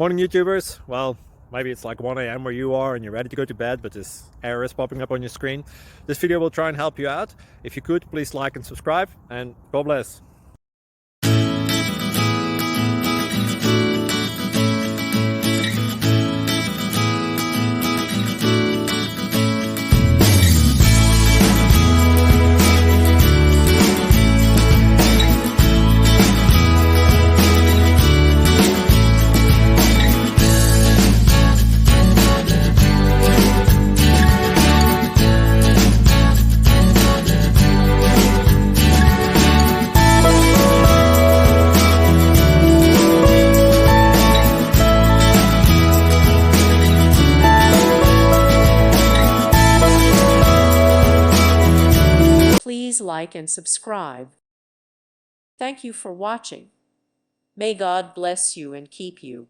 Morning YouTubers. Well, maybe it's like 1 a.m. where you are and you're ready to go to bed, but this error is popping up on your screen. This video will try and help you out. If you could, please like and subscribe, and God bless. Please like and subscribe. Thank you for watching. May God bless you and keep you.